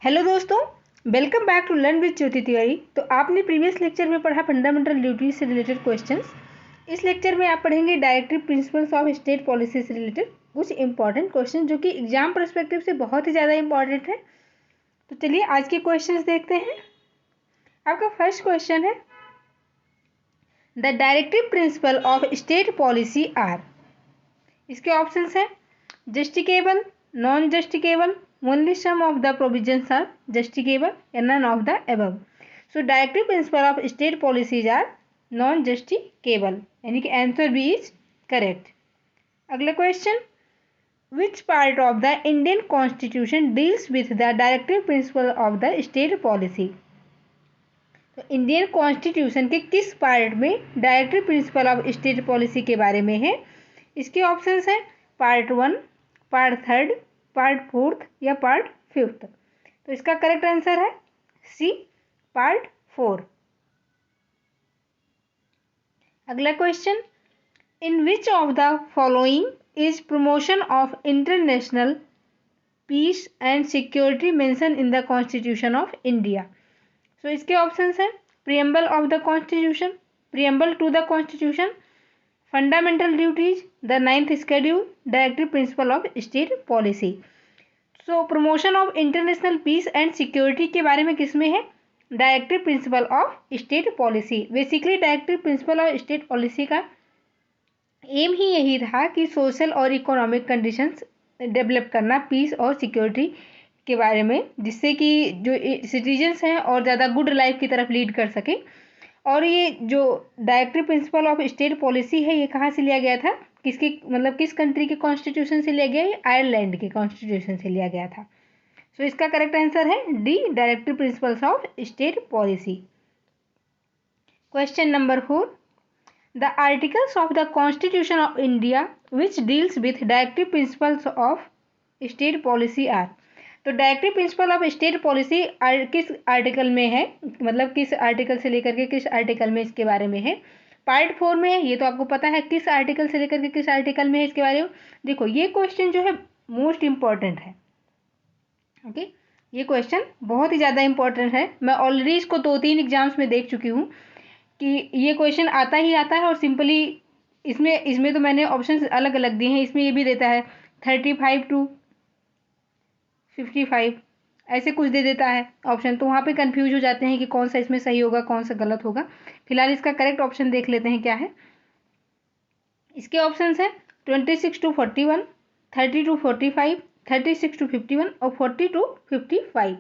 Hello दोस्तों, welcome back to learn with Jyoti Tiwari. तो आपने प्रीवियस लेक्चर में पढ़ा फंडामेंटल ड्यूटीज से रिलेटेड क्वेश्चंस। इस लेक्चर में आप पढ़ेंगे directive principles of state policy से रिलेटेड कुछ इंपॉर्टेंट क्वेश्चन जो कि एग्जाम पर्सपेक्टिव से बहुत ही ज़्यादा इंपॉर्टेंट है। तो चलिए आज के क्वेश्चंस देखते हैं। आपका फर्स्ट क्वेश्चन है, the directive principle of state policy are. इसके ऑप्शंस हैं justiciable, non justiciable, only some of the provisions are justicable and none of the above. So directive principle of state policies are non justicable, यानी कि answer B is correct. अगला question, which part of the Indian Constitution deals with the directive principle of the state policy? तो Indian constitution के किस part में directive principle of state policy के बारे में है? इसके ऑप्शंस हैं पार्ट 1, पार्ट 3, पार्ट 4 या पार्ट 5। तो इसका करेक्ट आंसर है सी, पार्ट 4। अगला question, in which of the following is promotion of international peace and security mention in the constitution of India? So इसके ऑप्शंस हैं preamble of the constitution, preamble to the constitution, fundamental duties, the 9th schedule, directive principle of state policy. So promotion of international peace and security के बारे में किसमें है? Directive principle of state policy. Basically directive principle of state policy का M ही यही था कि social और इकोनॉमिक कंडीशंस डेवलप करना पीस और सिक्योरिटी के बारे में, जिससे कि जो सिटीजन्स हैं और ज़्यादा गुड लाइफ की तरफ लीड कर सके। और ये जो directive principle of state policy है ये कहाँ से लिया गया था, किसके मतलब किस कंट्री के कॉन्स्टिट्यूशन से लिया गया? ये आयरलैंड के कॉन्स्टिट्यूशन से लिया गया था। सो इसका करेक्ट आंसर है D, directive principles of state policy. Question number 4, the articles of the constitution of India which deals with directive principles of state policy are. तो directive principle of state policy किस article में है, मतलब किस article से लेकर के किस आर्टिकल में इसके बारे में है? पार्ट 4 में है, ये तो आपको पता है। किस आर्टिकल से लेकर के किस आर्टिकल में है इसके बारे में? देखो ये क्वेश्चन जो है मोस्ट इम्पॉर्टेंट है। ओके, ये क्वेश्चन बहुत ही ज़्यादा इंपॉर्टेंट है। मैं ऑलरेडी इसको 2-3 एग्जाम्स में देख चुकी हूँ कि ये क्वेश्चन आता ही आता है। और सिंपली इसमें तो मैंने ऑप्शन अलग अलग दिए हैं। इसमें ये भी देता है 35 to 55, ऐसे कुछ दे देता है ऑप्शन। तो वहाँ पे कंफ्यूज हो जाते हैं कि कौन सा इसमें सही होगा, कौन सा गलत होगा। फिलहाल इसका करेक्ट ऑप्शन देख लेते हैं क्या है। इसके ऑप्शंस हैं 26 to 41, 30 to 45, 36 to 51 और 40 to 55।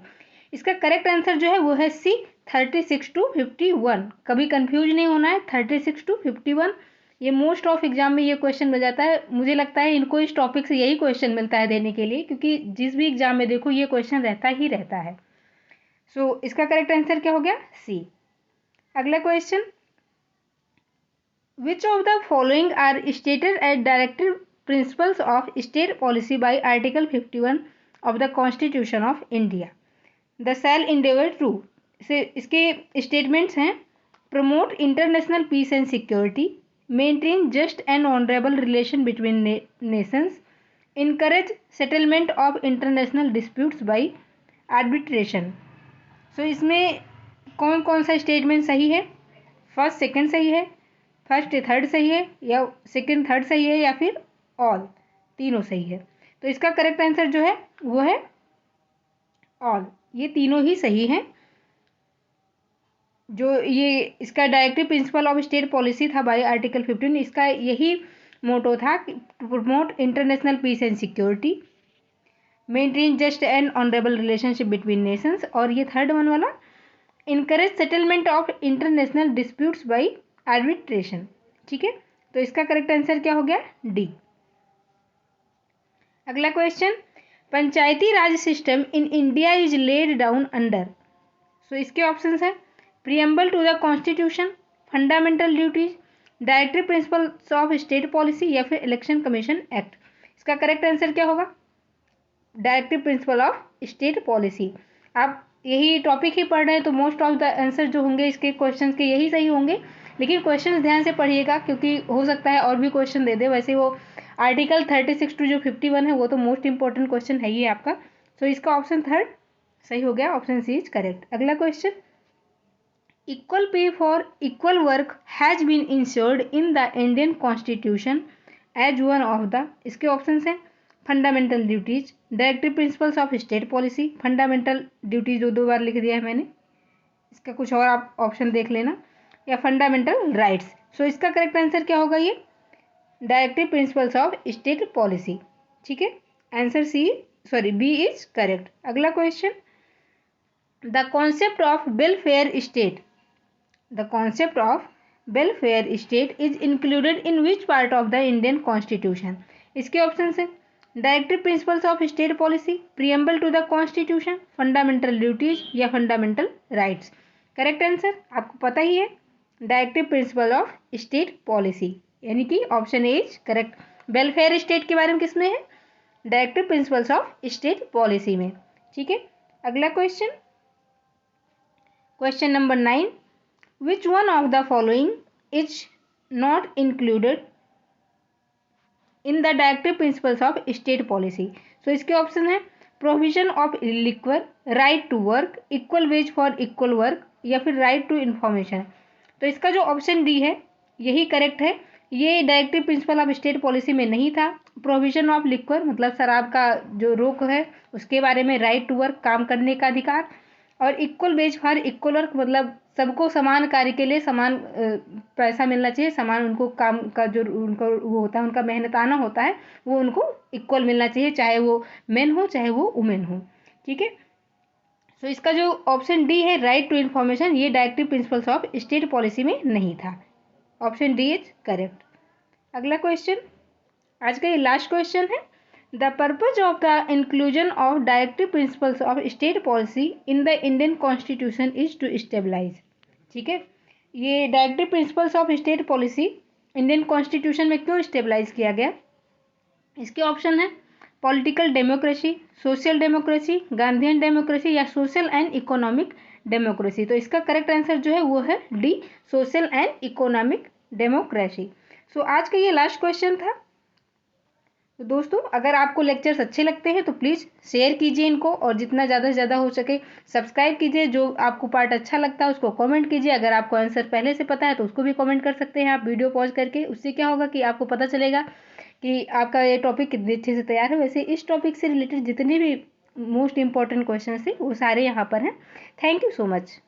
इसका करेक्ट आंसर जो है वो है सी, 36 to 51। कभी कंफ्यूज नहीं होना है, 36 to 51। ये मोस्ट ऑफ एग्जाम में ये क्वेश्चन मिल जाता है। मुझे लगता है इनको इस टॉपिक से यही क्वेश्चन मिलता है देने के लिए, क्योंकि जिस भी एग्जाम में देखो ये क्वेश्चन रहता ही रहता है। सो इसका करेक्ट आंसर क्या हो गया? सी। अगला question, which of the following are stated as directive principles of state policy by article 51 of the constitution of India? The shall endeavour to say इसके स्टेटमेंट्स हैं promote international peace and security, maintain just and honorable relation between nations, encourage settlement of international disputes by arbitration। सो इसमें कौन कौन सा statement सही है? First second सही है, फर्स्ट थर्ड सही है, या सेकंड थर्ड सही है, या फिर ऑल तीनों सही है? तो इसका करेक्ट आंसर जो है वो है ऑल। ये तीनों ही सही हैं। जो ये इसका directive principle of state policy था बाय आर्टिकल 15, इसका यही मोटो था कि promote international peace and security, maintain just and honourable relationship between nations, और ये थर्ड वन वाला encourage settlement of international disputes by arbitration. ठीक है, तो इसका करेक्ट आंसर क्या हो गया? डी। अगला question, Panchayati Raj system in India is laid down under. So इसके ऑप्शंस हैं preamble to the constitution, fundamental duties, directive principles of state policy, या फिर इलेक्शन कमीशन एक्ट। इसका करेक्ट आंसर क्या होगा? Directive principle of state policy. आप यही topic ही पढ़ रहे हैं तो मोस्ट ऑफ द आंसर जो होंगे इसके क्वेश्चंस के यही सही होंगे। लेकिन क्वेश्चन ध्यान से पढ़िएगा, क्योंकि हो सकता है और भी क्वेश्चन दे दे। वैसे वो आर्टिकल 36 टू जो 51 है वो तो मोस्ट इंपॉर्टेंट क्वेश्चन है ही आपका। सो इसका ऑप्शन थर्ड सही हो गया, ऑप्शन सी इज करेक्ट। अगला question, equal pay for equal work has been ensured in the Indian constitution as one of the, इसके ऑप्शन हैं fundamental duties, directive principles of state policy, fundamental duties जो 2 बार लिख दिया है मैंने, इसका कुछ और आप ऑप्शन देख लेना, या फंडामेंटल राइट्स। सो इसका करेक्ट आंसर क्या होगा, ये directive principles of state policy. ठीक है, आंसर बी इज करेक्ट। अगला question, the concept of welfare state, the concept of welfare state is included in which part of the Indian constitution, इसके option है directive principles of state policy, preamble to the constitution, fundamental duties या fundamental rights. Correct answer आपको पता ही है, directive principle of state policy, यानी कि option A is correct. Welfare state के बारे में किसमें है, directive principles of state policy में। ठीक है, अगला question, question number 9, which one of the following is not included in the directive principles of state policy. So इसके ऑप्शन है provision of liquor, right to work, equal wage for equal work, या फिर right to information. तो इसका जो option D है यही correct है, ये directive principle of state policy में नहीं था। प्रोविजन ऑफ लिक्वर मतलब शराब का जो रोक है उसके बारे में, राइट टू वर्क काम करने का अधिकार, और equal wage for equal work मतलब सबको समान कार्य के लिए समान पैसा मिलना चाहिए, समान उनको काम का जो उनको वो होता है, उनका मेहनताना होता है वो उनको इक्वल मिलना चाहिए, चाहे वो मेन हो चाहे वो वुमेन हो। ठीक है, सो इसका जो ऑप्शन डी है राइट टू इन्फॉर्मेशन, ये directive principles of state policy में नहीं था। Option D is correct. अगला क्वेश्चन, आज का ये लास्ट क्वेश्चन है, the purpose of the inclusion of directive principles of state policy in the Indian constitution is to stabilize. ठीक है, ये directive principles of state policy Indian constitution में क्यों स्टेबलाइज किया गया, इसके ऑप्शन है political democracy, social democracy, Gandhian democracy, या सोशल एंड इकोनॉमिक डेमोक्रेसी। तो इसका करेक्ट आंसर जो है वो है D, social and economic democracy. So आज का ये लास्ट क्वेश्चन था। तो दोस्तों अगर आपको लेक्चर्स अच्छे लगते हैं तो प्लीज़ शेयर कीजिए इनको, और जितना ज़्यादा से ज़्यादा हो सके सब्सक्राइब कीजिए। जो आपको पार्ट अच्छा लगता है उसको कमेंट कीजिए, अगर आपको आंसर पहले से पता है तो उसको भी कमेंट कर सकते हैं आप वीडियो पॉज करके। उससे क्या होगा कि आपको पता चलेगा कि आपका ये टॉपिक कितने अच्छे से तैयार है। वैसे इस टॉपिक से रिलेटेड जितने भी मोस्ट इंपॉर्टेंट क्वेश्चन थे वो सारे यहाँ पर हैं। Thank you so much.